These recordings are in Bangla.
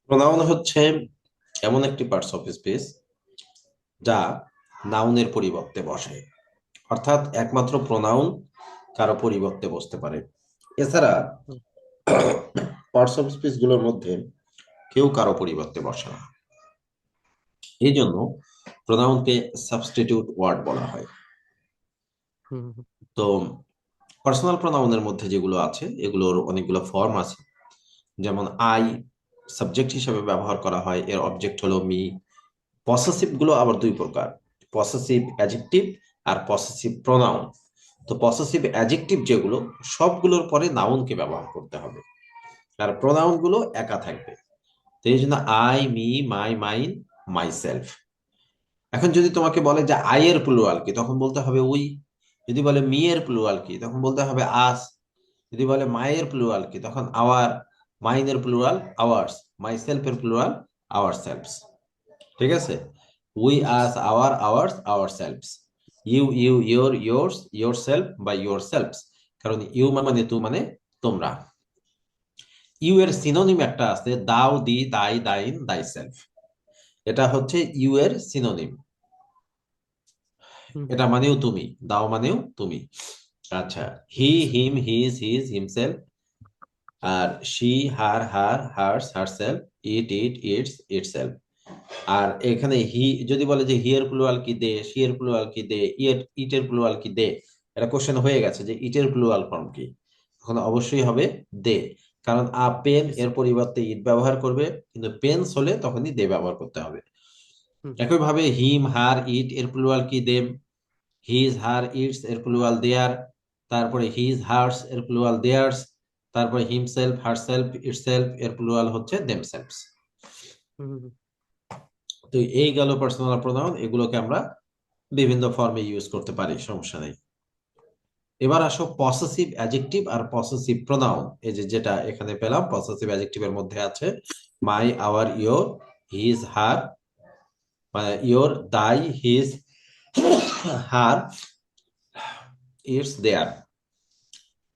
প্রোনাউন হচ্ছে এমন একটি পার্টস অফ স্পিচ যা নাউনের পরিবর্তে বসে। অর্থাৎ একমাত্র প্রোনাউন কারো পরিবর্তে বসতে পারে। এছাড়া হুম, পার্টস অফ স্পিচ গুলোর মধ্যে কেউ কারো পরিবর্তে বসে না। এই জন্য প্রোনাউনকে সাবস্টিটিউট ওয়ার্ড বলা হয়। হুম, হুম, তো পার্সোনাল প্রোনাউনের মধ্যে যেগুলো আছে এগুলোর অনেকগুলো ফর্ম আছে। যেমন আই সাবজেক্ট হিসেবে ব্যবহার করা হয়, এর অবজেক্ট হলো মি। পসেসিভ গুলো আবার দুই প্রকার: পসেসিভ অ্যাডজেক্টিভ আর পসেসিভ প্রোনাউন। তো পসেসিভ অ্যাডজেক্টিভ যেগুলো, সবগুলোর পরে নাউনকে ব্যবহার করতে হবে, আর প্রোনাউন গুলো একা থাকবে। তো এই জন্য I, me, my, mine, my self. এখন যদি তোমাকে বলে যে আই এর প্লুরাল কি, তখন বলতে হবে উই। যদি বলে মি এর প্লুরাল কি, তখন বলতে হবে আস। যদি বলে মায়ের প্লুরাল কি, তখন আওয়ার। মাইনের প্লুরাল আওয়ার্স। মাই সেলফের প্লুরাল আওয়ার সেলফস। ঠিক আছে? We, us, our, ours, ourselves. You, you, your, yours, yourself বা ইয়োর সেলফস। কারণ ইউ মানে তু মানে তোমরা। ইউ এর সিনোনিম একটা আছে, দাও, দি, দাই, দাইন, দাই সেলফ। এটা হচ্ছে ইউ এর সিনোনিম। হুম, এটা মানেও তুমি, দাও মানেও তুমি। আচ্ছা, হি, আচ্ছা, হিম, হিজ, হিজ, হিমসেলফ। আর she, her, her, hers, herself. It, it, its, itself. আর এখানে হি যদি বলে যে হি এর প্লুরাল কি দে, শি এর প্লুরাল কি দে, ইটের প্লুরাল কি দে, এটা কোশ্চেন হয়ে গেছে যে ইটের প্লুরাল ফর্ম কি। তখন অবশ্যই হবে দে। কারণ আ পেন এর পরিবর্তে ইট ব্যবহার করবে, কিন্তু পেন্স হলে তখনই দে ব্যবহার করতে হবে। হুম, একইভাবে হিম, হার, ইট এর প্লুরাল কি দেম। হিজ, হার, ইটস এর প্লুরাল দেয়ার। তারপরে হিজ, হার্স এর প্লুরাল দেয়ার্স। তারপরে হিমসেলফ, হারসেলফ, ইটসেলফ এর প্লুরাল হচ্ছে দেমসেলফস। হুম, হুম, তো এই গেল পার্সোনাল প্রোনাউন, এগুলোকে আমরা বিভিন্ন ফর্মে ইউজ করতে পারি, সমস্যা নেই। এবার আসো পসেসিভ অ্যাডজেক্টিভ আর পসেসিভ প্রোনাউন। এই যে যেটা এখানে পেলাম, পসেসিভ অ্যাডজেক্টিভের মধ্যে আছে my, our, your, his, her, your, thy, his, her, its, their.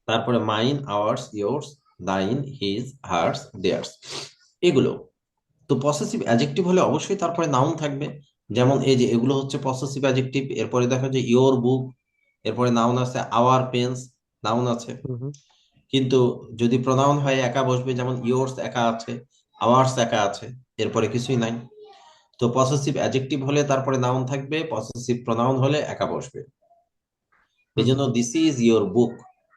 তারপরে mine, ours, yours, thine, his, hers, theirs. এগুলো তো পসেসিভ অ্যাডজেক্টিভ হলে অবশ্যই তারপরে নাউন থাকবে। যেমন এই যে এগুলো হচ্ছে পসেসিভ অ্যাডজেক্টিভ। এরপরে দেখা যায় ইয়োর বুক, এরপরে নাউন আছে আওয়ার পেন্স, নাউন আছে। হুম, হুম, কিন্তু যদি প্রোনাউন হয় একা বসবে, যেমন ইয়োর্স একা আছে, আওয়ার্স একা আছে, এরপরে কিছুই নাই। তো পসেসিভ অ্যাডজেক্টিভ হলে তারপরে নাউন থাকবে, পসেসিভ প্রোনাউন হলে একা বসবে। এই হুম, জন্য দিস ইজ ইয়োর বুক,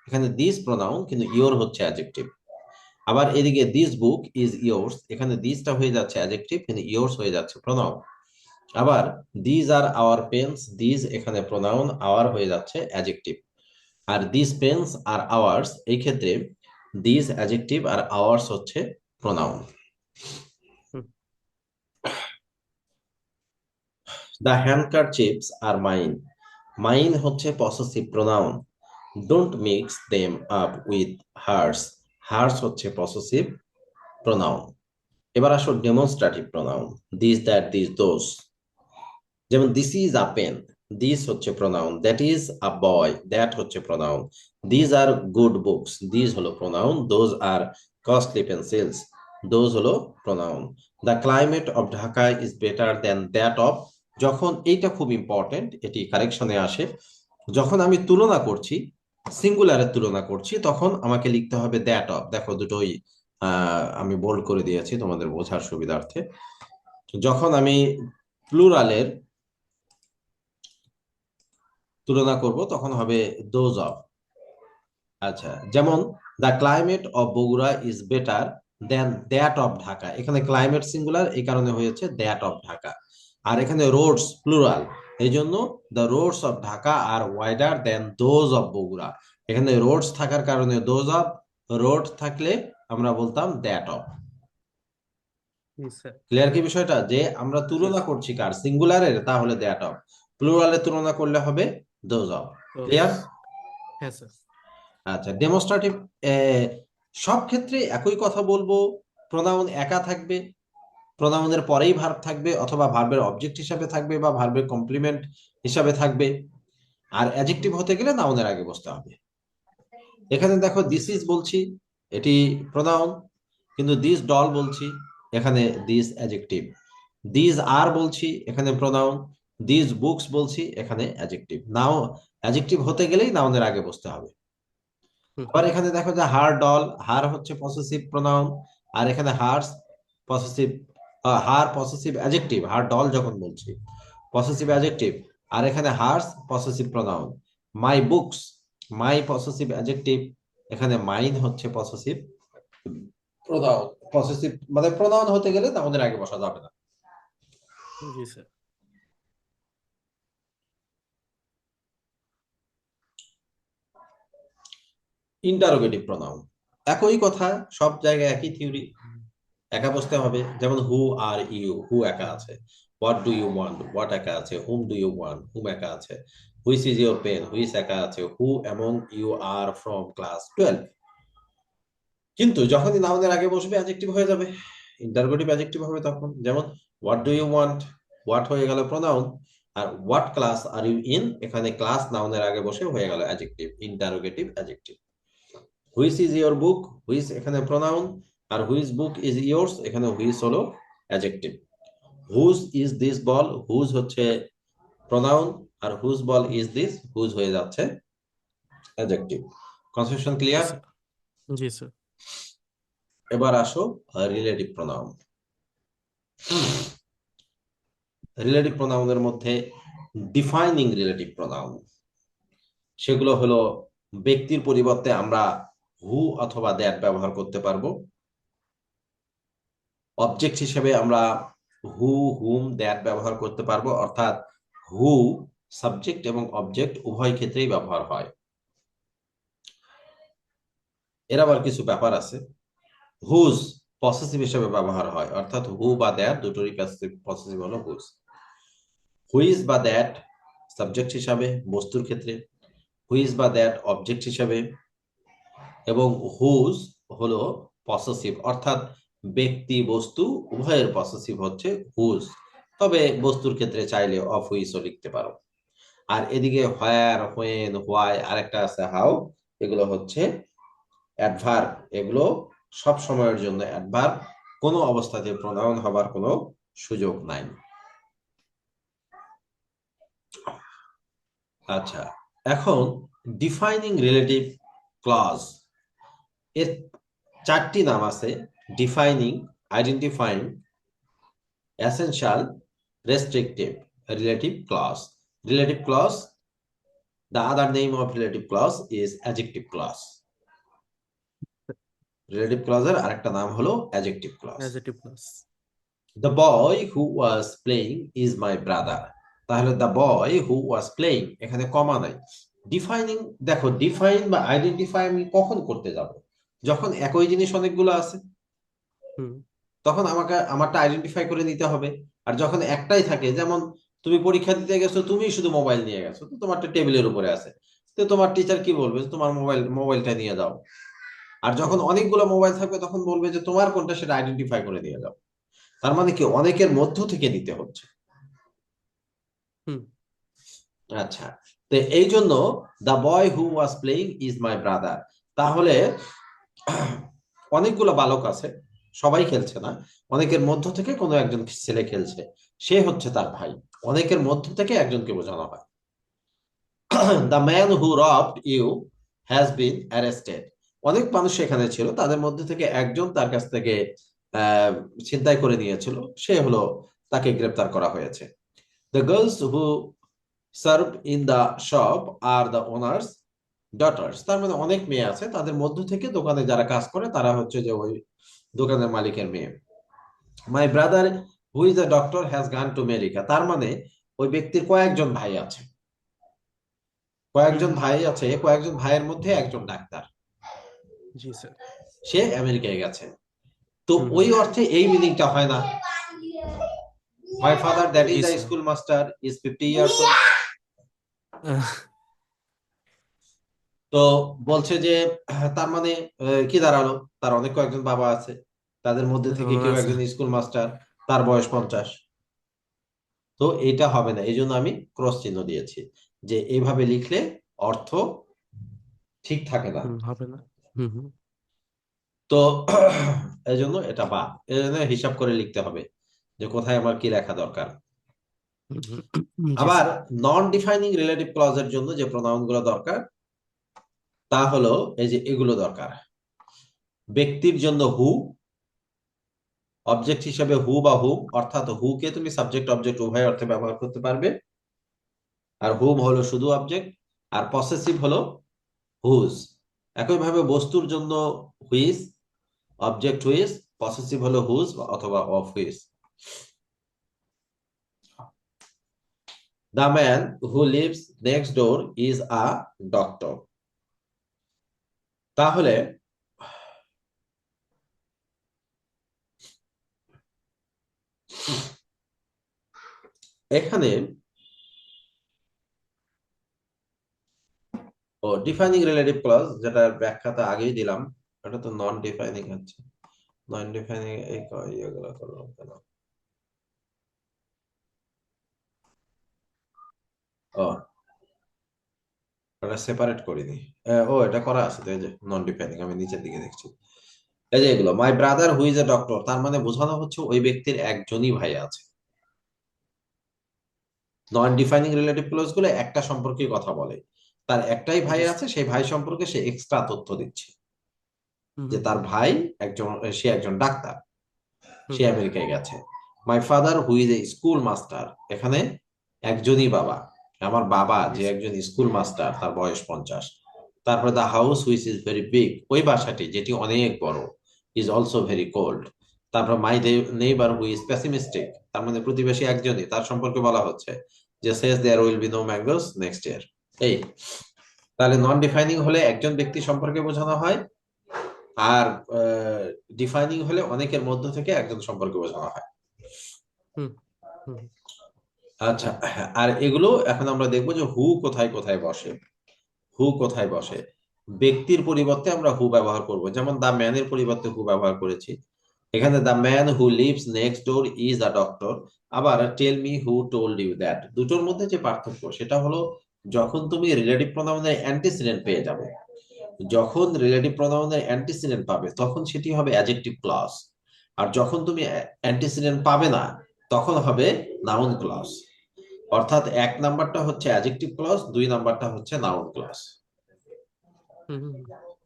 এখানে দিস প্রোনাউন কিন্তু ইয়োর হচ্ছে অ্যাডজেক্টিভ। আবার এদিকে দিস বুক ইজ ইয়োর্স, এখানে দিসটা হয়ে যাচ্ছে অ্যাডজেক্টিভ কিন্তু ইয়োর্স হয়ে যাচ্ছে প্রোনাউন। আবার these are our pens, these এখানে প্রোনাউন, আওয়ার হয়ে যাচ্ছে অ্যাডজেক্টিভ। আর দিস পেন্স আর আওয়ার্স, এই ক্ষেত্রে দিজ অ্যাডজেক্টিভ আর আওয়ার্স হচ্ছে pronoun. Hmm, the handkerchiefs are mine. Mine হচ্ছে possessive pronoun. Don't mix them up with hers. Hers হচ্ছে পসেসিভ প্রোনাউন। এবার আসো demonstrative pronoun. This, that, this, those. যেমন this is a pen, this হচ্ছে pronoun. That is a boy, that হচ্ছে pronoun. These are good books, these হলো pronoun. Those are costly pencils, those হলো pronoun. The climate of Dhaka is better than that of. যখন এইটা খুব ইম্পর্টেন্ট, এটি কারেকশনে আসে, যখন আমি তুলনা করছি, সিঙ্গুলারের তুলনা করছি, তখন আমাকে লিখতে হবে দ্যাট অফ। দেখো দুটোই আমি বোল্ড করে দিয়েছি তোমাদের বোঝার সুবিধার্থে। যখন আমি প্লুরালের তুলনা করব তখন হবে দোজ অফ। আচ্ছা, যেমন the climate of Bogura is better than that of Dhaka. এখানে ক্লাইমেট সিঙ্গুলার, এই কারণে হয়েছে দ্যাট অফ ঢাকা। আর এখানে রোডস প্লুরাল, এই জন্য the roads of Dhaka are wider than those of Bogura. এখানে রোডস থাকার কারণে দোজ অফ, রোড থাকলে আমরা বলতাম that of. G sir. Clear কি বিষয়টা, যে আমরা জি তুলনা স্যার। করছি কার, সিঙ্গুলারের, তাহলে দ্যাট অফ। প্লুরালের তুলনা করলে হবে দোজ অফ। দোষ। ক্লিয়ার? হ্যাঁ স্যার। আচ্ছা, ডেমনস্ট্রেটিভ সব ক্ষেত্রে একই কথা বলবো। প্রোনাউন একা থাকবে, প্রোনাউনের পরেই ভার্ব থাকবে, অথবা ভার্বের অবজেক্ট হিসাবে থাকবে, বা ভার্বের কমপ্লিমেন্ট হিসাবে থাকবে। আর অ্যাডজেক্টিভ হতে গেলে নাউনের আগে বসতে হবে। এখানে দেখো জি দিস ইজ স্যার। বলছি, এটি প্রোনাউন। কিন্তু দিস ডল বলছি, এখানে দিস অ্যাডজেক্টিভ, দিস আর বলছি এখানে প্রোনাউন, দিস বুকস বলছি এখানে অ্যাডজেক্টিভ। নাও অ্যাডজেক্টিভ হতে গেলেই নাউনের আগে বসতে হবে। হুম আবার এখানে দেখো যে হার ডল, হার হচ্ছে পসেসিভ প্রোনাউন, আর এখানে hers possessive, her possessive adjective, her doll যখন বলছি পসেসিভ অ্যাডজেক্টিভ, আর এখানে hers possessive pronoun. My books, my possessive adjective, এখানে মাইন হচ্ছে পসেসিভ প্রোনাউন। পসেসিভ মানে প্রোনাউন হতে গেলে নাউনের আগে বসা যাবে না। জি স্যার। ইন্টারোগেটিভ প্রোনাউন একই কথা, সব জায়গায় একই থিওরি, একা বসতে হবে। যেমন হু আর ইউ, হু একা আছে, what do you want, what একা আছে, whom do you want, whom একা আছে, which is your pen, which একা আছে, who among you are from class 12। কিন্তু যখনই নাউনের আগে বসবে অ্যাডজেক্টিভ হয়ে যাবে, ইন্টারোগেটিভ অ্যাডজেক্টিভ হবে তখন। যেমন what do you want, what হয়ে গেল প্রোনাউন, আর what class are you in, এখানে ক্লাস নাউনের আগে বসে হয়ে গেল adjective, interrogative adjective. Which is your book, which এখানে প্রোনাউন, আর হুইচ বুক ইজ ইয়োর্স, এখানে হুইচ হলো adjective. Whose is this ball, whose হচ্ছে প্রোনাউন, আর whose ball is this, whose হয়ে যাচ্ছে অ্যাডজেক্টিভ। কনসেপশন জি ক্লিয়ার? স্যার। জি স্যার। এবার আসো রিলেটিভ প্রোনাউন। রিলেটিভ প্রোনাউনের মধ্যে ডিফাইনিং রিলেটিভ প্রোনাউন, সেগুলো হলো ব্যক্তির পরিবর্তে আমরা হু অথবা দ্যাট ব্যবহার করতে পারবো। অবজেক্ট হিসেবে আমরা হু, হুম, দ্যাট ব্যবহার করতে পারবো, অর্থাৎ হু সাবজেক্ট এবং অবজেক্ট উভয় ক্ষেত্রেই ব্যবহার হয়। এর আবার কিছু ব্যাপার আছে। হুজ পসেসিভ হিসেবে ব্যবহার হয়, অর্থাৎ হু বা দ্যাট দুটোরই পসেসিভ হলো হুজ। হুইজ বা দ্যাট সাবজেক্ট হিসাবে বস্তুর ক্ষেত্রে, হুইজ বা দ্যাট অবজেক্ট হিসাবে, এবং হুজ হলো পসেসিভ, অর্থাৎ ব্যক্তি বস্তু উভয়ের পসেসিভ হচ্ছে হুজ। তবে বস্তুর ক্ষেত্রে চাইলে অফ হুইজও লিখতে পারো। আর এদিকে হোয়ার, হোয়েন, হোয়াই, আরেকটা আছে হাউ, এগুলো হচ্ছে অ্যাডভার্ব। এগুলো সব সময়ের জন্য অ্যাডভার্ব, কোনো অবস্থাতে প্রোনাউন হবার কোনো সুযোগ নাই। আচ্ছা, এখন ডিফাইনিং রিলেটিভ ক্লজ এর চারটি নাম আছে: defining, identifying, essential, restrictive relative clause. Relative clause, the other name of relative clause is adjective clause. Relative ক্লজের আরেকটা নাম হলো adjective clause. Adjective plus. The boy who was playing is my brother, তাহলে the boy who was playing, এখানে কমা নাই। ডিফাইনিং, দেখো ডিফাইন বা আইডেন্টিফাই আমি কখন করতে যাব? যখন একই জিনিস অনেকগুলো আছে, হুম তখন আমাকে আমারটা আইডেন্টিফাই করে নিতে হবে। আর যখন একটাই থাকে, যেমন তুমি পরীক্ষা দিতে গেছো, তুমি শুধু মোবাইল নিয়ে গেছো, তো তোমারটা টেবিলের উপরে আছে, তো তোমার টিচার কি বলবে? তোমার মোবাইলটা নিয়ে যাও। আর যখন হুম অনেকগুলো মোবাইল থাকবে, তখন বলবে যে তোমার কোনটা সেটা আইডেন্টিফাই করে নিয়ে যাও। তার মানে কি, অনেকের মধ্য থেকে নিতে হচ্ছে। হুম আচ্ছা, তো এই জন্য the boy who was playing is my brother, তাহলে অনেকগুলো বালক আছে, সবাই খেলছে না, অনেকের মধ্য থেকে কোনো একজন ছেলে খেলছে, সে হচ্ছে তার ভাই। অনেকের মধ্য থেকে একজনকে বোঝানো হয়। The man who robbed you has been arrested, অনেক মানুষ এখানে ছিল, তাদের মধ্যে থেকে একজন তার কাছ থেকে আহ ছিনতাই করে নিয়েছিল, সে হলো, তাকে গ্রেপ্তার করা হয়েছে। The girls who serve in the shop are the owners daughters, তার মানে অনেক মেয়ে আছে, তাদের মধ্য থেকে দোকানে যারা কাজ করে তারা হচ্ছে যে ওই দোকানের মালিকের মেয়ে। My brother who is a doctor has gone to America, তার মানে ওই ব্যক্তির কয়েকজন ভাই আছে, হুম কয়েকজন হুম, ভাই আছে, কয়েকজন ভাইয়ের মধ্যে একজন ডাক্তার, জি স্যার। সে আমেরিকায় গেছে। তো হুম ওই হুম, অর্থে এই মিনিংটা হয় না। My father that G is a sir. School master is 50 years old, তো বলছে যে তার মানে কি দাঁড়ালো, তার অনেক কয়েকজন বাবা আছে, তাদের মধ্যে থেকে কেউ আচ্ছা। একজন স্কুল মাস্টার, তার বয়স 50। তো এটা হবে না, এই জন্য আমি ক্রস চিহ্ন দিয়েছি, যে এইভাবে লিখলে অর্থ ঠিক থাকে না। হুম, হবে না। হুম হুম, তো এই জন্য এটা বাদ, এই জন্য হিসাব করে লিখতে হবে যে কোথায় আমার কি লেখা দরকার। জি আবার স্যার। নন ডিফাইনিং রিলেটিভ ক্লজের জন্য যে প্রোনাউন গুলো দরকার তা হলো এই যে এগুলো দরকার। ব্যক্তির জন্য হু, অবজেক্ট হিসেবে হু বা হুম, অর্থাৎ হু কে তুমি সাবজেক্ট অবজেক্ট উভয় অর্থে ব্যবহার করতে পারবে, আর হুম হলো শুধু অবজেক্ট, আর পসেসিভ হলো হুজ। একইভাবে বস্তুর জন্য হুইজ, অবজেক্ট হুইজ, পসেসিভ হলো হুজ অথবা of which. The man who lives next door is a doctor. তাহলে এখানে ডিফাইনিং রিলেটিভ ক্লজ, যেটার ব্যাখ্যাটা আগেই দিলাম, এটা তো নন ডিফাইনিং আছে। নন ডিফাইনিং এই ইয়েগুলো করলাম কেন? ও, এটা সেপারেট করিনি। ও, এটা করা আছে তো, এই যে নন ডিফাইনিং, আমি নিচের দিকে দেখছি। এই যে এগুলো, my brother who is a doctor, তার মানে বোঝানো হচ্ছে ওই ব্যক্তির একজনই ভাই আছে। নন ডিফাইনিং রিলেটিভ ক্লজ গুলো একটা সম্পর্কে কথা বলে, তার একটাই ভাই জি আছে, স্যার। সেই ভাই সম্পর্কে সে এক্সট্রা তথ্য দিচ্ছে হুম যে হুম তার হুম ভাই একজন, সে একজন ডাক্তার, হুম সে হুম। আমেরিকায় গেছে। My father who is a school master, এখানে একজনই বাবা, আমার বাবা জি যে স্যার। একজন স্কুল মাস্টার, তার বয়স 50। তারপরে the house which is very big, ওই বাসাটি যেটি অনেক বড়, ইজ অলসো ভেরি কোল্ড। তারপর my neighbour who is pessimistic, তার মানে প্রতিবেশী একজনই, তার সম্পর্কে বলা হচ্ছে যে says there will be no mangoes next year. এই, তাহলে নন ডিফাইনিং হলে একজন ব্যক্তি সম্পর্কে বোঝানো হয়, আর ডিফাইনিং হলে অনেকের মধ্য থেকে একজন সম্পর্কে বোঝানো হয়। হুম হুম আচ্ছা, আর এগুলো এখন আমরা দেখবো যে হু কোথায় কোথায় বসে। হু কোথায় বসে, ব্যক্তির পরিবর্তে আমরা হু ব্যবহার করব, যেমন দা ম্যানের পরিবর্তে হু ব্যবহার করেছি এখানে। The man who lives next door is a doctor. আবার tell me who told you that, দুটোর মধ্যে যে পার্থক্য সেটা হলো যখন তুমি রিলেটিভ প্রোনাউনের অ্যান্টিসিডেন্ট পেয়ে যাবে, যখন রিলেটিভ প্রোনাউনের অ্যান্টিসিডেন্ট পাবে তখন সেটি হবে অ্যাডজেক্টিভ ক্লজ, আর যখন তুমি অ্যান্টিসিডেন্ট পাবে না তখন হবে নাউন ক্লজ। অর্থাৎ এক নাম্বারটা হচ্ছে অ্যাডজেক্টিভ ক্লজ, দুই নাম্বারটা হচ্ছে নাউন ক্লজ। হুম হুম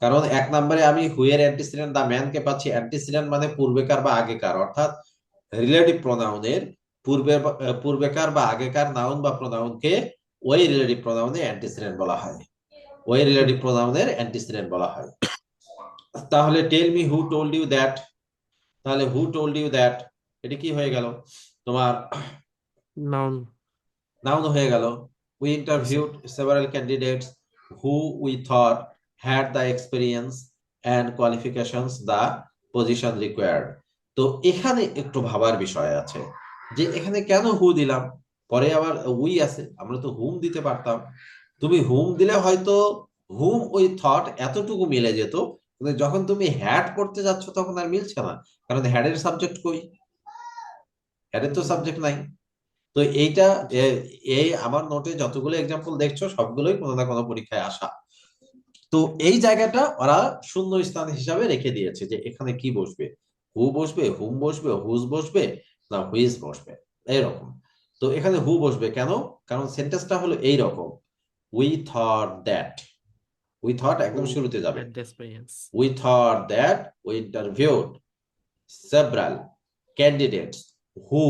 কারণ এক নম্বরে আমি হু এর অ্যান্টিসিডেন্ট দা ম্যান কে পাচ্ছি, অ্যান্টিসিডেন্ট মানে পূর্বেকার বা আগেকার, অর্থাৎ রিলেটিভ প্রোনাউনের পূর্বেকার বা আগেকার নাউন বা প্রোনাউনকে ওই রিলেটিভ প্রোনাউনের অ্যান্টিসিডেন্ট বলা হয়, ওই হুম। রিলেটিভ প্রোনাউনের অ্যান্টিসিডেন্ট বলা হয়। তাহলে tell me who told you that, তাহলে হু টোল্ড ইউ দ্যাট এটা কি হয়ে গেল তোমার? নাউন। নাউন হয়ে গেল। We G sir. Interviewed several candidates who we thought had the experience and qualifications the position required. তো এখানে একটু ভাবার বিষয় আছে যে এখানে কেন হু দিলাম, পরে আবার উই আছে, আমরা তো হুম দিতে পারতাম। তুমি হুম দিলে হয়তো হুম উই থট এতটুকু মিলে যেত, কিন্তু যখন তুমি হ্যাড করতে যাচ্ছ তখন আর মিলছে না, কারণ হ্যাডের সাবজেক্ট কই? হ্যাডের হুম তো হুম হুম। সাবজেক্ট নাই। তো এইটা জি এ- স্যার। এই আমার নোটে যতগুলো এক্সাম্পল দেখছো সবগুলোই কোনো না কোনো পরীক্ষায় আসা। তো এই জায়গাটা ওরা শূন্য স্থান হিসাবে রেখে দিয়েছে যে এখানে কি বসবে, হু বসবে, হুম বসবে, হুজ বসবে, না হুইজ বসবে, এইরকম। তো এখানে হু বসবে কেন? কারণ সেন্টেন্সটা হলো এইরকম, we thought that, we thought who একদম শুরুতে যাবে। Had the experience. We thought that we interviewed several candidates who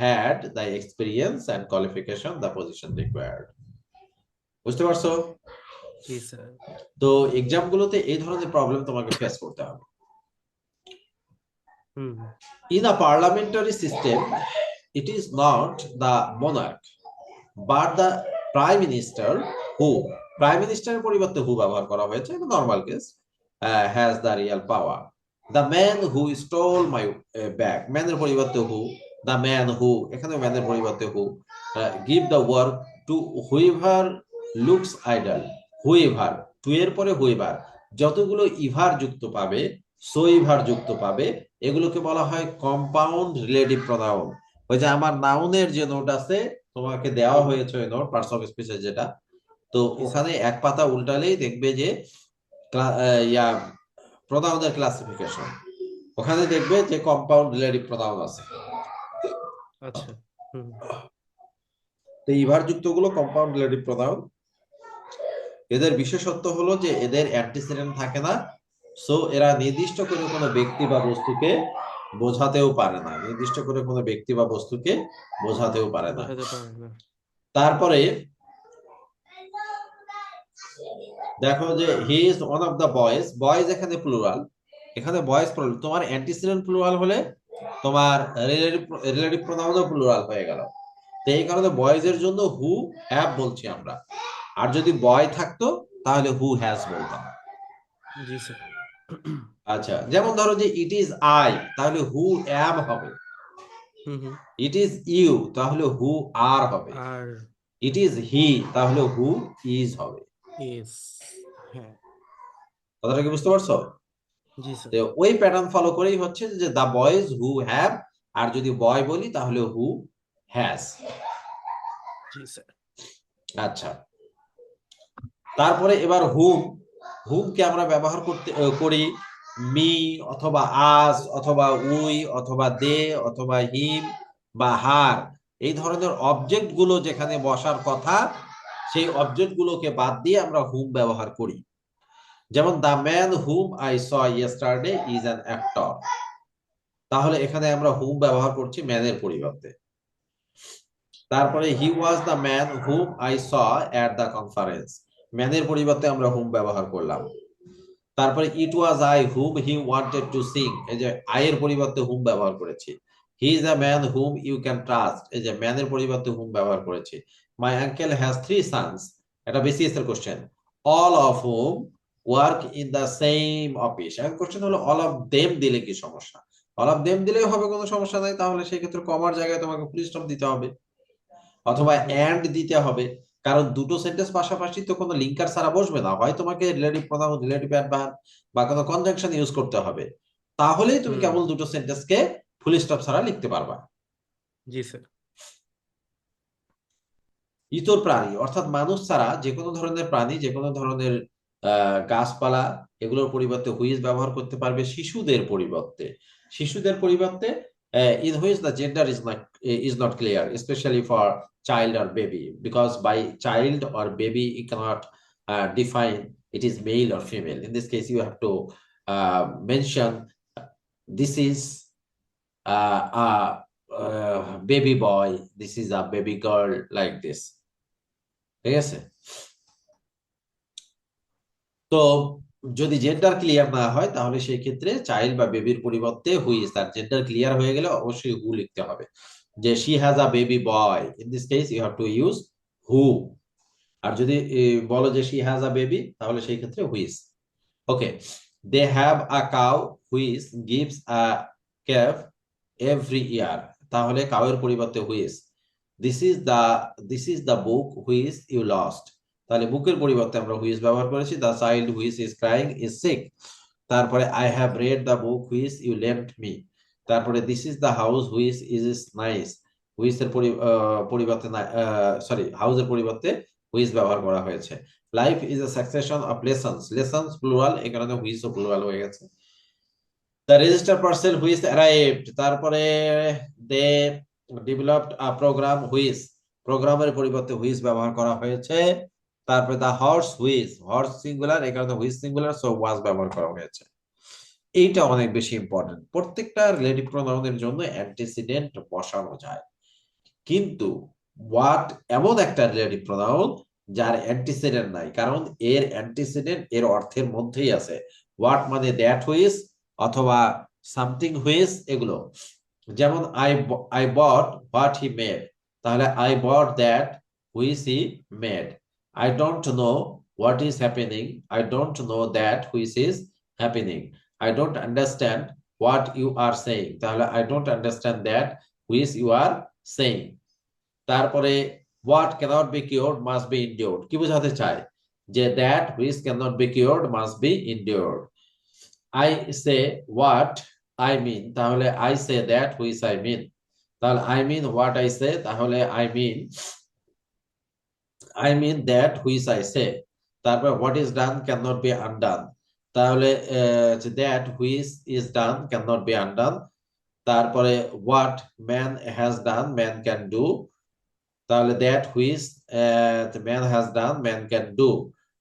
had the experience and qualification the position required. বুঝতে পারছো? জি স্যার। তো এক্সাম গুলোতে এই ধরনের প্রবলেম তোমাকে ফেস করতে হবে। হুম In a parliamentary system, it is not the monarch but the prime minister who, prime minister এর পরিবর্তে who ব্যবহার করা হয়েছে, normal case, has the real power. The man who stole my bag, man এর পরিবর্তে who, the man who, এখানে man এর পরিবর্তে who, give the work to whoever looks idle, whoever, to এর পরে whoever, যতগুলো ইভার যুক্ত পাবে, সো ইভার যুক্ত পাবে, এগুলোকে বলা হয় কম্পাউন্ড রিলেটিভ প্রোনাউন। ওই যে আমার নাউনের যে নোট আছে তোমাকে দেওয়া হুম হুম। হয়েছে, ওই নোট পার্টস অফ স্পিচের যেটা, তো জি স্যার। ওখানে এক পাতা উল্টালেই দেখবে যে ইয়া প্রোনাউনের ক্লাসিফিকেশন, ওখানে দেখবে যে কম্পাউন্ড রিলেটিভ প্রোনাউন আছে। আচ্ছা। হুম তো ইভার যুক্ত গুলো কম্পাউন্ড রিলেটিভ প্রোনাউন। এদের বিশেষত্ব হলো যে এদের অ্যান্টিসিডেন্ট থাকে না, সো এরা নির্দিষ্ট করে কোনো ব্যক্তি বা বস্তুকে বোঝাতেও পারে না, নির্দিষ্ট করে কোনো ব্যক্তি বা বস্তুকে বোঝাতেও পারে না। বোঝাতে পারে না। তারপরে দেখো যে he is one of the boys, boys এখানে প্লুরাল, এখানে বয়েজ প্লুরাল, তোমার অ্যান্টিসিডেন্ট প্লুরাল হলে তোমার রিলেটিভ প্রোনাউনও প্লুরাল হয়ে গেল। তো এই কারণে বয়েজ এর জন্য হু হ্যাভ বলছি আমরা, আর যদি বয় থাকতো তাহলে হু হ্যাজ বলতাম। জি স্যার। আচ্ছা, যেমন ধরো যে ইট ইজ আই, তাহলে হু অ্যাম হবে। হুম ইট ইজ ইউ, তাহলে হু আর হবে। আর ইট ইজ হি, তাহলে হু ইজ হবে। ইস। হ্যাঁ। কথাটা কি বুঝতে পারছো? জি স্যার। তো ওই প্যাটার্ন ফলো করেই হচ্ছে যে দা বয়েজ হু হ্যাভ, আর যদি বয় বলি তাহলে হু হ্যাজ। G sir. আচ্ছা, তারপরে এবার হুম, হুমকে আমরা ব্যবহার করি মি অথবা আস অথবা উই অথবা দে অথবা হিম বা হার, এই ধরনের অবজেক্ট গুলো যেখানে বসার কথা সেই অবজেক্ট গুলোকে বাদ দিয়ে আমরা হুম ব্যবহার করি। যেমন the man whom I saw yesterday is an actor, তাহলে এখানে আমরা হুম ব্যবহার করছি ম্যানের পরিবর্তে। তারপরে he was the man whom I saw at the conference, ম্যানের পরিবর্তে আমরা হুম ব্যবহার করলাম। তারপরে it was I whom he wanted to sing, এই যে আই এর পরিবর্তে হুম ব্যবহার করেছি। He is a man whom you can trust, এই যে ম্যানের পরিবর্তে হুম ব্যবহার করেছি। মাই আঙ্কেল হ্যাজ 3 সন্স, এটা বিসিএস এর question, all of hmm work in the same office. এখন কোশ্চেন হলো অল অফ দেম দিলে কি সমস্যা? অল অফ দেম দিলেও হবে, কোনো সমস্যা নাই, তাহলে সেই ক্ষেত্রে কমার জায়গায় তোমাকে ফুল স্টপ দিতে হবে অথবা হুম এন্ড দিতে হবে। কারণ দুটো সেন্টেন্স পাশাপাশি তো কোনো লিঙ্কার ছাড়া বসবে না, হয় তোমাকে রিলেটিভ প্রোনাউন রিলেটিভ অ্যাডভার্ব বা কোনো কনজাংশন ইউজ করতে হবে, তাহলেই তুমি হুম কেবল দুটো সেন্টেন্সকে ফুল স্টপ ছাড়া লিখতে পারবা। জি স্যার। ইতর প্রাণী অর্থাৎ মানুষ ছাড়া যে কোনো ধরনের প্রাণী, যে কোনো ধরনের গাছপালা, এগুলোর পরিবর্তে হুইজ ব্যবহার করতে পারবে শিশুদের পরিবর্তে। শিশুদের পরিবর্তে in which the gender is not clear, specially for child or baby, because by child or baby you cannot define it is male or female. In this case you have to mention this is a baby boy, this is a baby girl, like this. ঠিক আছে? তো যদি জেন্ডার ক্লিয়ার না হয় তাহলে সেই ক্ষেত্রে চাইল্ড বা বেবির পরিবর্তে হুইজ, তার জেন্ডার ক্লিয়ার হয়ে গেলে অবশ্যই হু লিখতে হবে। যে she has a baby boy, in this case you have to use who. আর যদি বলো যে শি হ্যাজ আ বেবি, তাহলে সেই ক্ষেত্রে which. Okay, they have a cow which gives a calf every year, তাহলে কাউয়ের পরিবর্তে which. This is the this is the book which you lost, তাহলে বুকের পরিবর্তে আমরা হুইজ ব্যবহার করেছি। The child which is crying is sick. তারপরে I have read the book which you lent me. তারপরে this is the house which is nice, which এর পরিবর্তে সরি, হাউসের পরিবর্তে হুইজ ব্যবহার করা হয়েছে। Life is a succession of lessons, lessons plural, এই কারণে হুইজ ও প্লুরাল হয়ে গেছে। The register parcel which arrived, তারপরে they developed a program which, প্রোগ্রামের পরিবর্তে হুইজ ব্যবহার করা হয়েছে। তারপরে the horse which, horse singular, এই কারণে হুইজ সিঙ্গুলার, সো ওয়াজ ব্যবহার করা হয়েছে। এইটা অনেক বেশি ইম্পর্টেন্ট, প্রত্যেকটা রিলেটিভ প্রোনাউনের জন্য অ্যান্টিসিডেন্ট বসানো যায়, কিন্তু হোয়াট এমন একটা রিলেটিভ প্রোনাউন যার অ্যান্টিসিডেন্ট নাই, কারণ এর অ্যান্টিসিডেন্ট এর অর্থের মধ্যেই আছে। হোয়াট মানে দ্যাট হুইজ অথবা সামথিং হুইজ, এগুলো। যেমন I bought what he made, তাহলে I bought that which he made. I don't know what is happening, I don't know that which is happening. I don't understand what you are saying, তাহলে I don't understand that which you are saying. তারপরে what cannot be cured must be endured, কি বোঝাতে চায়? যে that which cannot be cured must be endured. I say what I mean, তাহলে I say that which I mean, তাহলে I mean what I say, তাহলে I mean that which I say. তারপর what is done can not be undone, তাহলে that which is done can not be undone. তারপরে what man has done man can do. তাহলে that which man has done man can do.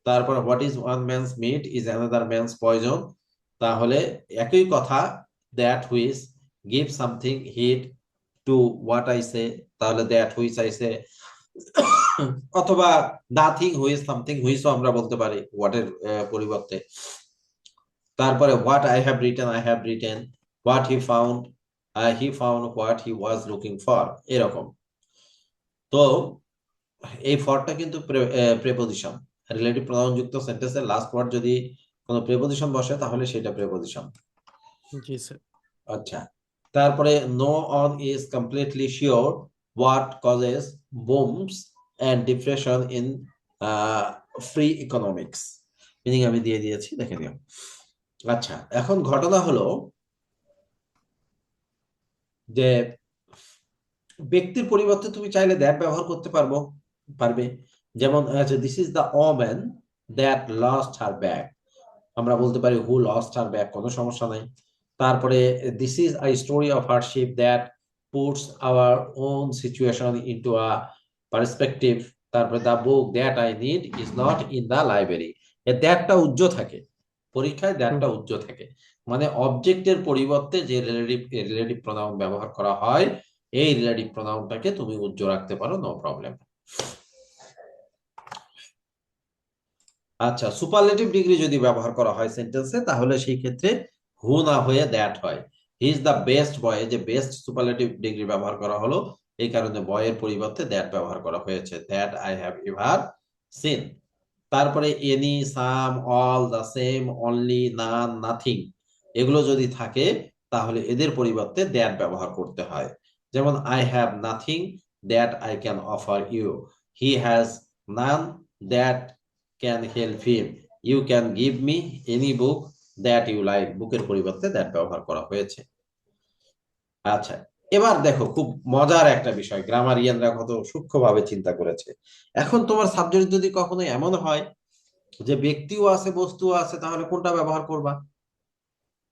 তারপরে what is one man's meat is another man's poison. তাহলে একই কথা, that which give something hit to what I say. তাহলে দ্যাট হুইচ আই সে, অথবা নাথিং হুইচ সামথিং হুইচও আমরা বলতে পারি হোয়াটের পরিবর্তে। তারপরে what I have written what he found what he was looking for, এরকম। তো এই ফরটা কিন্তু প্রেপোজিশন। রিলেটিভ প্রনাউন যুক্ত সেন্টেন্সের লাস্ট ওয়ার্ড যদি কোনো প্রেপোজিশন বসে তাহলে সেটা প্রেপোজিশন। জি স্যার। আচ্ছা, তারপরে no one is completely sure what causes booms and depression in free economics. Meaning আমি দিয়ে দিয়েছি, দেখে নিও। আচ্ছা, এখন ঘটনা হলো যে ব্যক্তির পরিবর্তে তুমি চাইলে দ্যাট ব্যবহার করতে পারবে। যেমন this is the woman that lost her bag, আমরা বলতে পারি হু লস্ট হার ব্যাগ, কোনো সমস্যা নাই। তারপরে this is a story of hardship that puts our own situation into a perspective. তারপরে the book that I need is not in the library. এ দ্যাটটা উজ্জ্ব থাকে, পরীক্ষায় দ্যাটটা উজ্জ্ব থাকে। মানে অবজেক্টের পরিবর্তে যে রিলেটিভ প্রনাউন ব্যবহার করা হয়, এই রিলেটিভ প্রনাউনটাকে তুমি উজ্জ্ব রাখতে পারো, নো প্রবলেম। আচ্ছা, সুপারলেটিভ ডিগ্রি যদি ব্যবহার করা হয় সেন্টেন্সে, তাহলে সেই ক্ষেত্রে হু না হয়ে দ্যাট হয়। He is the best boy, যে বেস্ট সুপারলেটিভ ডিগ্রি ব্যবহার করা হলো, এই কারণে বয়ের পরিবর্তে দ্যাট ব্যবহার করা হয়েছে, that I have ever seen. তারপরে any, some, all, the same, only, none, nothing, এগুলো যদি থাকে তাহলে এদের পরিবর্তে দ্যাট ব্যবহার করতে হয়। যেমন I have nothing that I can offer you. He has none that can help him. You can give me any book that you like, বুকের পরিবর্তে দ্যাট ব্যবহার করা হয়েছে। আচ্ছা, এবার দেখো খুব মজার একটা বিষয়, গ্রামারিয়ানরা কত সূক্ষ্মভাবে চিন্তা করেছে। এখন তোমার সাবজেক্ট যদি কখনো এমন হয় যে ব্যক্তিও আছে বস্তুও আছে, তাহলে কোনটা ব্যবহার করবা?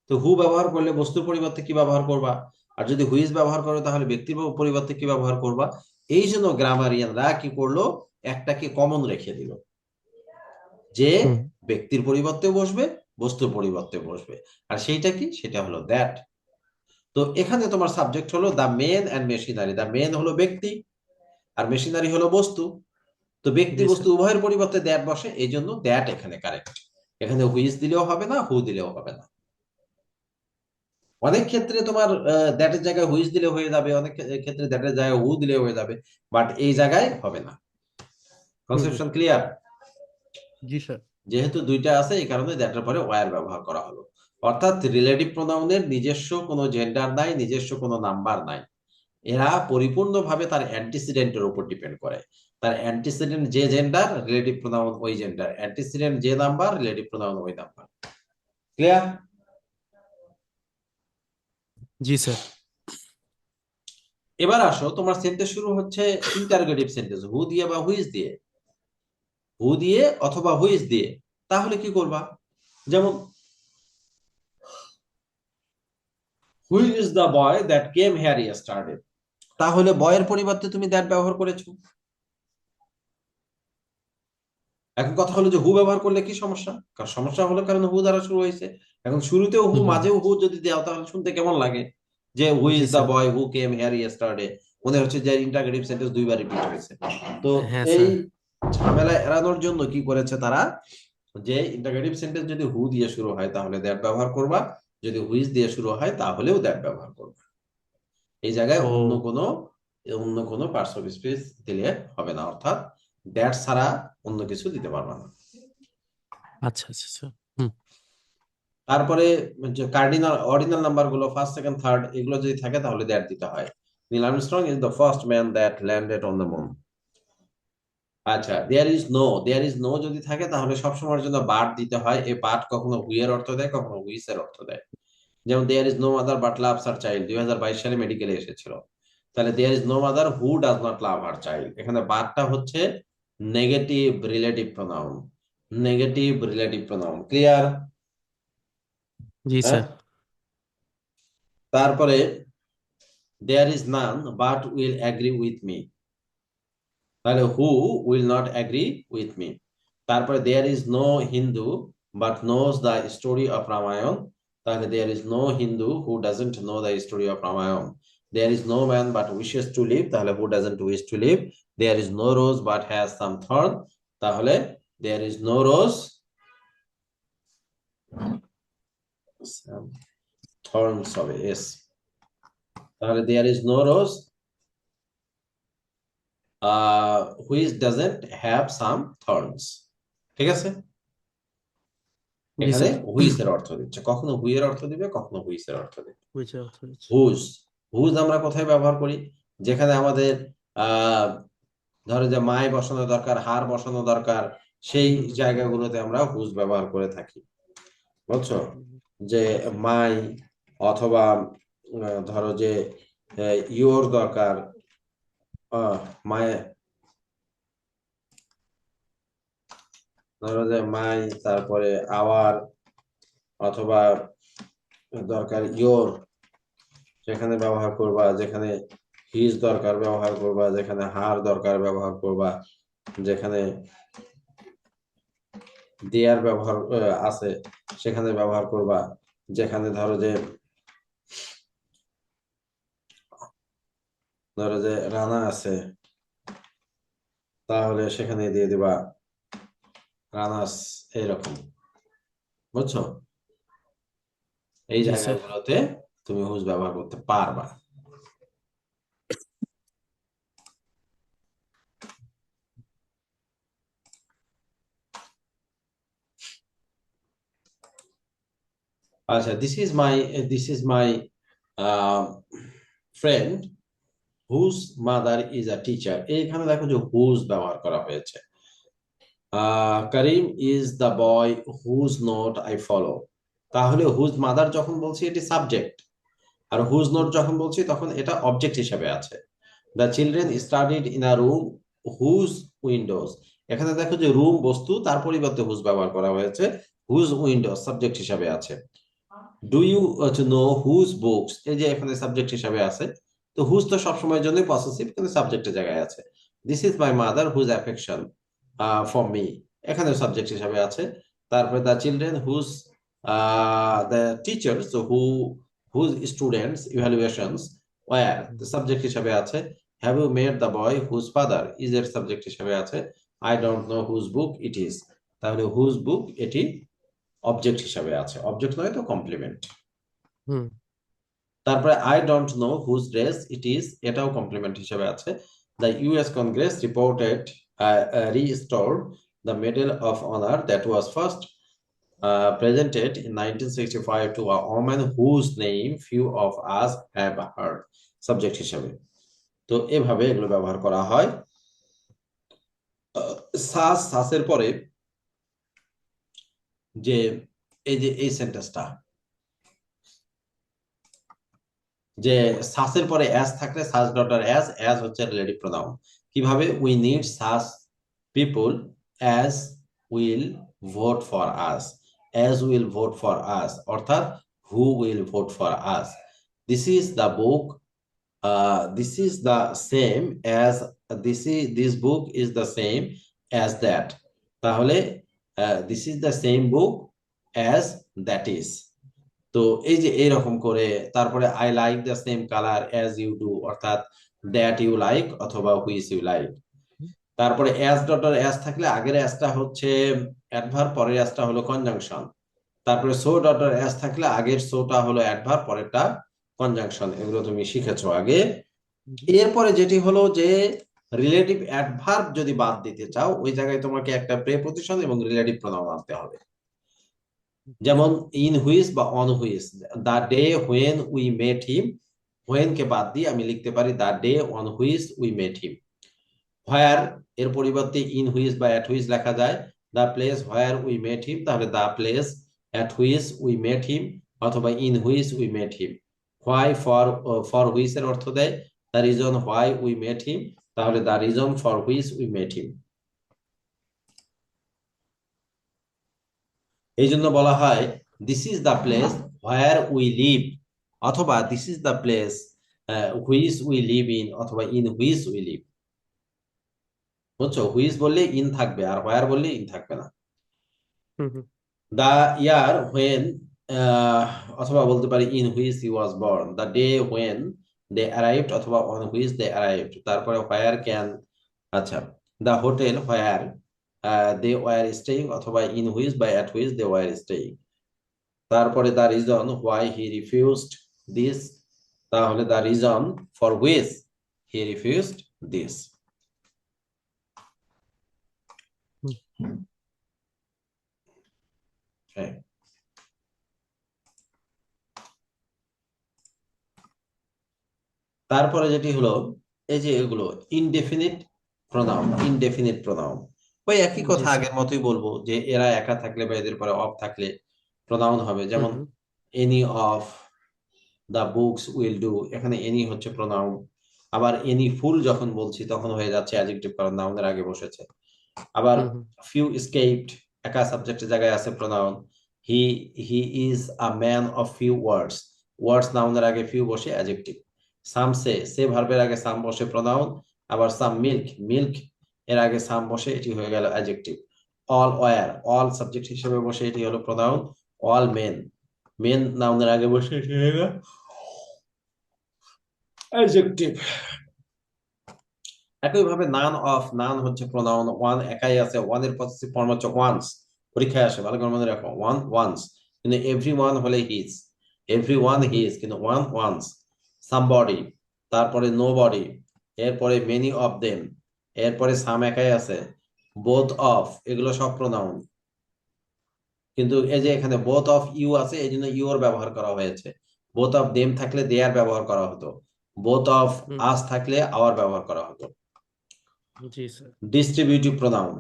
তো হু ব্যবহার করলে বস্তুর পরিবর্তে কি ব্যবহার করবা? আর যদি হুইজ ব্যবহার করো তাহলে ব্যক্তির পরিবর্তে কি ব্যবহার করবা? এই জন্য গ্রামারিয়ানরা কি করলো, একটাকে কমন রেখে দিল, যে ব্যক্তির পরিবর্তে বসবে, বস্তুর পরিবর্তে বসবে। আর সেইটা কি? সেটা হলো দ্যাট। তো এখানে তোমার সাবজেক্ট হলো the men and machinery. The men হলো ব্যক্তি আর মেশিনারি হলো বস্তু। তো ব্যক্তি জি বস্তু স্যার। উভয়ের পরিবর্তে দ্যাট বসে, এই জন্য দ্যাট এখানে কারেক্ট। এখানে হুইজ দিলেও হবে না, হু দিলেও হবে না। অনেক ক্ষেত্রে তোমার দ্যাটের জায়গায় হুইজ দিলে হয়ে যাবে, অনেক ক্ষেত্রে দ্যাটের জায়গায় হু দিলে হয়ে যাবে, বাট এই জায়গায় হবে না। Conception clear? জি স্যার। যেহেতু দুইটা আছে, এই কারণে দ্যাটের পরে ওয়ার ব্যবহার করা হলো। অর্থাৎ রিলেটিভ প্রোনাউনের নিজস্ব কোনো জেন্ডার নাই, নিজস্ব কোনো নাম্বার নাই। এরা পরিপূর্ণভাবে তার অ্যান্টিসিডেন্টের উপর ডিপেন্ড করে। তার অ্যান্টিসিডেন্ট যে জেন্ডার, রিলেটিভ প্রোনাউন ওই জেন্ডার, অ্যান্টিসিডেন্ট যে নাম্বার, রিলেটিভ প্রোনাউন ওই নাম্বার। ক্লিয়ার? জি স্যার। এবার আসো, তোমার সেন্টেন্স শুরু হচ্ছে ইন্টারোগেটিভ সেন্টেন্স, হু দিয়ে বা হুইজ দিয়ে, হু দিয়ে অথবা হুইজ দিয়ে। তাহলে কি করবা? যেমন who is the boy that came here yesterday, তাহলে বয়ের পরিবর্তে তুমি দ্যাট ব্যবহার করেছো। এখন কথা হলো যে হু ব্যবহার করলে কি সমস্যা? কারণ সমস্যা হলো কারণ হু দ্বারা শুরু হয়েছে। এখন শুরুতেও হু, মাঝেও হু যদি দাও তাহলে শুনতে কেমন লাগে? যে হু জি is the sir. Boy who came here yesterday, মনে হচ্ছে যে ইন্টারোগেটিভ সেন্টেন্স দুইবার রিপিট হয়েছে। তো হ্যাঁ এই স্যার। ঝামেলা এড়ানোর জন্য কি করেছে তারা, যে ইন্টারোগেটিভ সেন্টেন্স যদি হু দিয়ে শুরু হয় তাহলে দ্যাট ব্যবহার করবা, যদি হুইজ দিয়ে শুরু হয় তাহলেও দ্যাট ব্যবহার করবা। এই জায়গায় ও অন্য কোনো পার্টস অফ স্পিচ দিলে হবে না, অর্থাৎ দ্যাট ছাড়া অন্য কিছু দিতে পারবা না। আচ্ছা আচ্ছা স্যার। হুম। তারপরে যে কার্ডিনাল অর্ডিনাল নাম্বার গুলো ফার্স্ট সেকেন্ড থার্ড, এগুলো যদি থাকে তাহলে দ্যাট দিতে হয়। Neil Armstrong is the first man that landed on the moon. আচ্ছা, দেয়ার ইজ নো যদি থাকে তাহলে সবসময়ের জন্য বাট দিতে হয়। এই বাট কখনো হুইয়ের অর্থ দেয়, কখনো হুইস এর অর্থ দেয়। যেমন there is no mother but loves her child, 2022 সালে মেডিকেলে এসেছিল। তাহলে there is no mother who does not love her child, এখানে বাটটা হচ্ছে negative relative pronoun. Negative relative pronoun. Clear? জি হ্যাঁ, স্যার। তারপরে there is none but will agree with me, তাহলে who will not agree with me। তারপরে there is no Hindu but knows the story of Ramayan, তাহলে there is no Hindu who doesn't know the story of Ramayan। there is no man but wishes to live, তাহলে who doesn't wish to live। there is no rose but has some thorn, তাহলে there is no rose some thorns হবে, yes, তাহলে there is no rose which doesn't have some thorns। ঠিক আছে, জি এখানে স্যার। হুইস এর অর্থ দিচ্ছে, কখনো হুইয়ের অর্থ দিবে, কখনো হুইস এর অর্থ দিবে। বুঝতে পেরেছি। হুজ, হুজ আমরা কোথায় ব্যবহার করি, যেখানে আমাদের আহ ধরো যে মায় বসানো দরকার, হার বসানো দরকার, সেই হুম, হুম, জায়গাগুলোতে আমরা হুজ ব্যবহার করে থাকি, বুঝছো, হুম, যে মাই অথবা ধরো যে ইয়োর দরকার, মায়, ধরো যে মাই, তারপরে আওয়ার, অথবা দরকার ইয়োর, সেখানে ব্যবহার করবা, যেখানে হিজ দরকার ব্যবহার করবা, যেখানে হার দরকার ব্যবহার করবা, যেখানে দেয়ার ব্যবহার আছে সেখানে ব্যবহার করবা, যেখানে ধরো যে রানা আছে তাহলে সেখানে দিয়ে দিবা রানাস, এইরকম, বুঝছো, এই জি স্যার। জায়গাগুলোতে তুমি হুজ ব্যবহার করতে পারবা। আচ্ছা, this is my friend whose mother is a teacher, এইখানে দেখো যে হুজ ব্যবহার করা হয়েছে। Karim is the boy whose note I follow, তাহলে হুজ মাদার যখন বলছি এটি সাবজেক্ট, আর হুজ নোট যখন বলছি তখন এটা অবজেক্ট হিসেবে আছে। The children studied in a room whose windows, এখানে দেখো যে রুম বস্তু, তার পরিবর্তে হুজ ব্যবহার করা হয়েছে, হুজ উইন্ডোজ সাবজেক্ট হিসেবে আছে। Do you know whose books, এই যে এখানে সাবজেক্ট হিসেবে আছে, তো হুজ তো সবসময়ের জন্য পসেসিভ, কিন্তু সাবজেক্টের জায়গায় আছে। This is my mother whose affection for me, এখানে সাবজেক্ট হিসেবে আছে। তারপরে the children whose, the teachers whose students evaluations were, subject হিসেবে আছে। Have you made the boy whose father, is এর সাবজেক্ট হিসেবে আছে। I don't know whose book it is, তাহলে হুজ বুক এটি অবজেক্ট হিসাবে আছে, অবজেক্ট নয় তো কমপ্লিমেন্ট। হুম। তারপরে I don't know whose dress it is, এটাও কমপ্লিমেন্ট হিসেবে আছে। The US Congress reported restored the medal of honour that was first presented in 1965 to a woman whose name few of us have heard, subject হিসাবে। তো এভাবে এগুলো ব্যবহার করা হয়। সাসের পরে যে এই সেন্টেন্সটা, যে সাসের পরে অ্যাস থাকলে সাস ডটার অ্যাস, অ্যাস হচ্ছে রিলেটিভ প্রোনাউন। কিভাবে, we need such people as will vote for us, as will vote for us, অর্থাৎ who will vote for us. This is the book, this is the same as, this book is the same as that, তাহলে this is the same book as that is. তো এই যে এইরকম করে, তারপরে I like the same colour as you do, অর্থাৎ দ্যাট ইউ লাইক অথবা হুইচ ইউ লাইক। তারপরে অ্যাজ ডটার অ্যাজ থাকলে আগের অ্যাজটা হচ্ছে অ্যাডভার্ব, পরের অ্যাজটা হলো কনজাংশন। তারপরে সো ডটার অ্যাজ থাকলে আগের সোটা হলো অ্যাডভার্ব, পরেরটা কনজাংশন, এগুলো তুমি শিখেছো আগে। এরপরে যেটি হলো যে রিলেটিভ অ্যাডভার্ব যদি বাদ দিতে চাও, ওই জায়গায় তোমাকে একটা প্রেপোজিশন এবং রিলেটিভ প্রোনাউন আনতে হবে। যেমন ইন হুইচ বা on which, the day when we met him, when কে বাদ দিয়ে আমি লিখতে পারি the day on which we met him. Where এর পরিবর্তে ইন হুইচ বা অ্যাট হুইচ লেখা যায়। The place where we met him, তাহলে the place at which we met him, অথবা in which we met him. Why for which এর অর্থ দেয় the reason why we met him, তাহলে the reason for which we met him. এই জন্য বলা হয় this is the place where we live অথবা this is the place which we live in অথবা in which we live। বুঝছো, which বললে in থাকবে আর where বললে in থাকবে না। হুম হুম the year when অথবা বলতে পারি in which he was born, the day when they arrived অথবা on which they arrived। তারপরে where can, আচ্ছা, the hotel where they were staying অথবা in which বা at which they were staying। তারপরে the reason why he refused this, তাহলে the reason for which he refused this। হুম। হ্যাঁ। তারপরে যেটি হলো এই যে এগুলো ইনডেফিনিট প্রোনাউন, ইনডেফিনিট প্রোনাউন ওই একই জি কথা স্যার। আগের মতোই বলবো যে এরা একা থাকলে বা এদের পরে অফ থাকলে প্রোনাউন হবে। হুম যেমন hmm any of the books will do, এখানে এনি হচ্ছে প্রোনাউন। আবার এনি ফুল যখন বলছি তখন হয়ে যাচ্ছে অ্যাডজেক্টিভ, কারণ নাউনের আগে বসেছে। আবার হুম হুম ফিউ এস্কেপড, একা সাবজেক্টের জায়গায় আছে pronoun. He he is a man of few words, words নাউনের আগে ফিউ বসে অ্যাডজেক্টিভ। সাম সে ভার্বের আগে সাম বসে প্রোনাউন। আবার সাম মিল্ক, মিল্ক এর আগে সাম বসে, এটি হয়ে গেল adjective. All were, all subject হিসেবে বসে, এটি হলো প্রোনাউন। অল মেন, মেন নাউনের আগে বসে, এটি হয়ে গেল অ্যাডজেক্টিভ। একইভাবে নান অফ, নান হচ্ছে প্রোনাউন। ওয়ান একাই আছে, ওয়ান এর পজিটিভ ফর্ম হচ্ছে ওয়ান্স, পরীক্ষায় আসে, ভালো করে মনে রাখো, ওয়ান ওয়ান্স। কিন্তু এভরি ওয়ান হলে হিজ, এভরি ওয়ান হুম হুম হিজ, কিন্তু ওয়ান ওয়ান্স। সামবডি, তারপরে নো বডি, এরপরে মেনি অফ দেম, এরপরে সাম একাই আছে, বোথ অফ, এগুলো সব প্রোনাউন। কিন্তু এই যে এখানে বোথ অফ ইউ আছে, এই জন্য ইউর ব্যবহার করা হয়েছে। বোথ অফ দেম থাকলে দেয়ার ব্যবহার করা হতো। বোথ অফ হুম আস থাকলে আওয়ার ব্যবহার করা হতো। জি স্যার। ডিস্ট্রিবিউটিভ প্রোনাউন,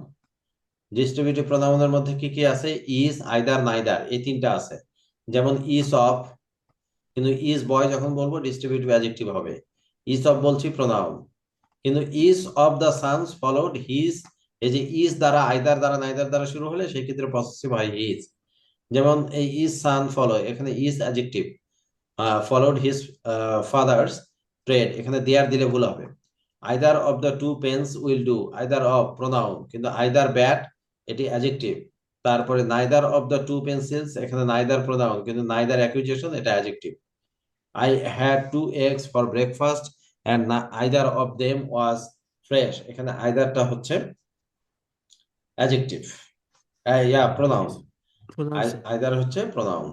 ডিস্ট্রিবিউটিভ প্রোনাউনের মধ্যে কি কি আছে? ইজ, আইদার, নাইদার, এই তিনটা আছে। যেমন ইজ অফ, কিন্তু ইজ বয় যখন বলবো ডিস্ট্রিবিউটিভ অ্যাডজেক্টিভ হবে। ইজ অফ বলছি প্রোনাউন, কিন্তু each of the sons followed his, এই যে ইজ দ্বারা, আইদার দ্বারা, নাইদার দ্বারা শুরু হলে সেই ক্ষেত্রে পসেসিভ হয় হিজ। যেমন এই ইজ সান ফলো, এখানে each adjective, followed his father's trade, এখানে দেয়ার দিলে ভুল হবে। Either of the two pens will do, either of pronoun, কিন্তু আইদার ব্যাট এটি অ্যাডজেক্টিভ। তারপরে neither of the two pencils, এখানে নাইদার প্রোনাউন, কিন্তু নাইদার অ্যাকুইজিশন এটা adjective. I had two eggs for breakfast and either of them was fresh, এখানে আইদারটা হচ্ছে অ্যাডজেক্টিভ, জি প্রোনাউন। স্যার। প্রণাম স্যার। আইদার হচ্ছে প্রোনাউন।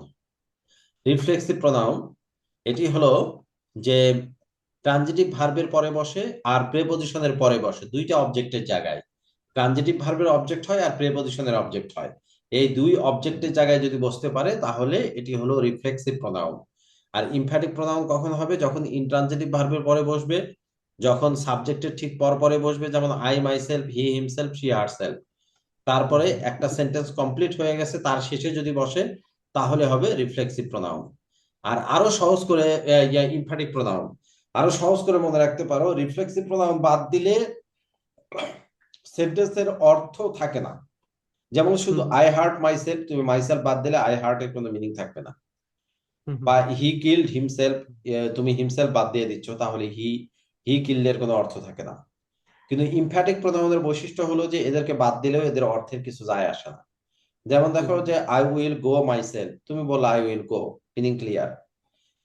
রিফ্লেক্সিভ প্রোনাউন, এটি হলো যে ট্রানজিটিভ ভার্বের পরে বসে আর প্রেপজিশনের পরে বসে, দুইটা অবজেক্টের জায়গায়। ট্রানজিটিভ ভার্বের অবজেক্ট হয় আর প্রেপজিশনের অবজেক্ট হয়। এই দুই অবজেক্টের জায়গায় যদি বসতে পারে তাহলে এটি হলো রিফ্লেক্সিভ প্রোনাউন। আর ইমফ্যাটিক প্রোনাউন কখন হবে? যখন ইনট্রানজিটিভ ভার্বের পরে বসবে, যখন সাবজেক্টের ঠিক পর পরে বসবে, যেমন I myself, he himself, she herself. তারপরে একটা সেন্টেন্স কমপ্লিট হয়ে গেছে তার শেষে যদি বসে তাহলে হবে রিফ্লেক্সিভ প্রোনাউন। আর আরো সহজ করে ইমফ্যাটিক প্রোনাউন, আরো সহজ করে মনে রাখতে পারো, রিফ্লেক্সিভ প্রোনাউন বাদ দিলে সেন্টেন্সের অর্থ থাকে না। যেমন শুধু হুম হুম আই হার্ট মাইসেলফ, তুমি মাইসেলফ বাদ দিলে আই হার্ট এর কোনো মিনিং থাকবে না। হুম হুম বা হুম হি কিল্ড হিমসেলফ, তুমি হিমসেলফ বাদ দিয়ে দিচ্ছ, তাহলে হি হি কিল্ড এর কোনো অর্থ থাকে না। কিন্তু ইমফ্যাটিক প্রোনাউনের বৈশিষ্ট্য হলো যে এদেরকে বাদ দিলেও এদের অর্থের কিছু যায় আসে না। যেমন হুম দেখো হুম যে আই উইল গো মাইসেলফ, তুমি বললে I will go, meaning clear.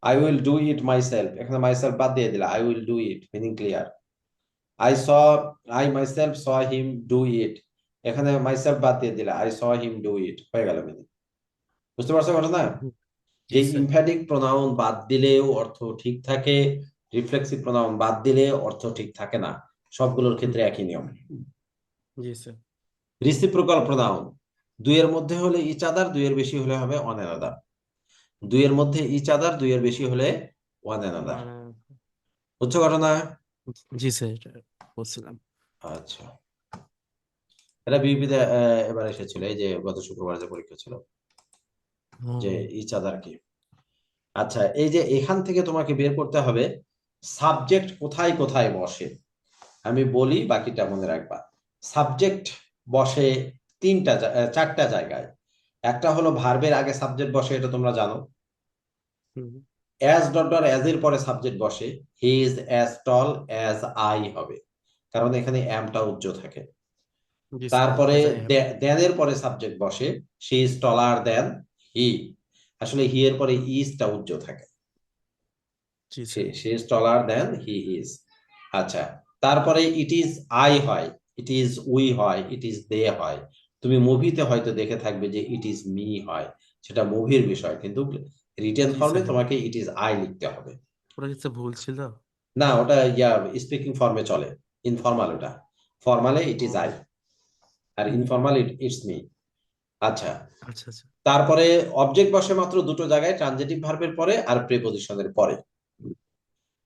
I will do it myself, এখানে মাইসেলফ বাদ দিয়ে দিলে I will do it, meaning clear. I saw, I myself saw him do it, এখানে মাইসেলফ বাদ দিয়ে দিলে I saw him do it, হয়ে গেল মিনিং। বুঝতে পারছো ঘটনা? হুম। জি যে স্যার। ইমফ্যাটিক প্রোনাউন বাদ দিলেও অর্থ ঠিক থাকে, রিফ্লেক্সিভ প্রোনাউন বাদ দিলে অর্থ ঠিক থাকে না। সবগুলোর হুম ক্ষেত্রে একই নিয়ম। জি স্যার। রিসিপ্রোকাল প্রোনাউন, দুইয়ের মধ্যে হলে ইচ আদার, দুইয়ের বেশি হলে হবে অন অ্যানাদার। দুইয়ের মধ্যে ইচ আদার, দুইয়ের বেশি হলে ওয়ান অ্যানাদার। মানে বুঝছো ঘটনা? জি স্যার, এটা বলছিলাম। আচ্ছা, এটা বিপিতে এবার এসেছিল, এই যে গত শুক্রবার যে পরীক্ষা ছিল, যে হুম ইচ আদার কি। আচ্ছা, এই যে এখান থেকে তোমাকে বের করতে হবে সাবজেক্ট কোথায় কোথায় বসে। আমি বলি, বাকিটা মনে রাখবা। সাবজেক্ট বসে চারটা জায়গায়। একটা হলো ভার্বের আগে সাবজেক্ট বসে, এটা তোমরা জানো। হুম, অ্যাজ ডট ডট অ্যাজ এর পরে সাবজেক্ট বসে, he is as tall as I হবে, কারণ এখানে অ্যামটা উজ্জ্ব থাকে। জি স্যার, তারপরে অ্যাজ আই অ্যাম। দেন এর পরে সাবজেক্ট বসে, শি ইজ টলার দেন হি, আসলে হি এর পরে ইজটা উজ্জ্ব থাকে, জি she sir. She is taller than he is. আচ্ছা, তারপরে ইট ইজ আই হয়, ইট ইজ উই হয়, ইট ইজ দে হয়। তুমি মুভিতে হয়তো দেখে থাকবে যে ইট ইজ মি হয়, সেটা মুভির বিষয়, কিন্তু রিটেন জি ফর্মে স্যার, তোমাকে ইট ইজ আই লিখতে হবে। ওটা কি স্যার ভুল ছিল? না, ওটা স্পিকিং ফর্মে চলে, ইনফর্মাল ওটা, ফর্মালে ইট ইজ আই, ও। আর hmm, hmm, informal it's me. আচ্ছা, আচ্ছা আচ্ছা। তারপরে অবজেক্ট বসে মাত্র দুটো জায়গায়, ট্রানজিটিভ ভার্বের পরে আর প্রিপজিশনের পরে।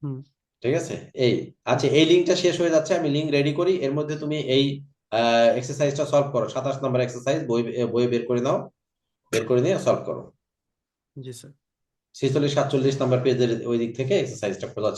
হুম। ঠিক আছে, এই, আচ্ছা, এই লিঙ্কটা শেষ হয়ে যাচ্ছে, আমি লিঙ্ক রেডি করি, এর মধ্যে তুমি এই এক্সারসাইজটা সলভ করো, 27 নম্বর এক্সারসাইজ, বই বের করে নাও, বের করে নিয়ে সলভ করো। জি স্যার। 46 47 নম্বর পেজের ওই দিক থেকে এক্সারসাইজটা খোলা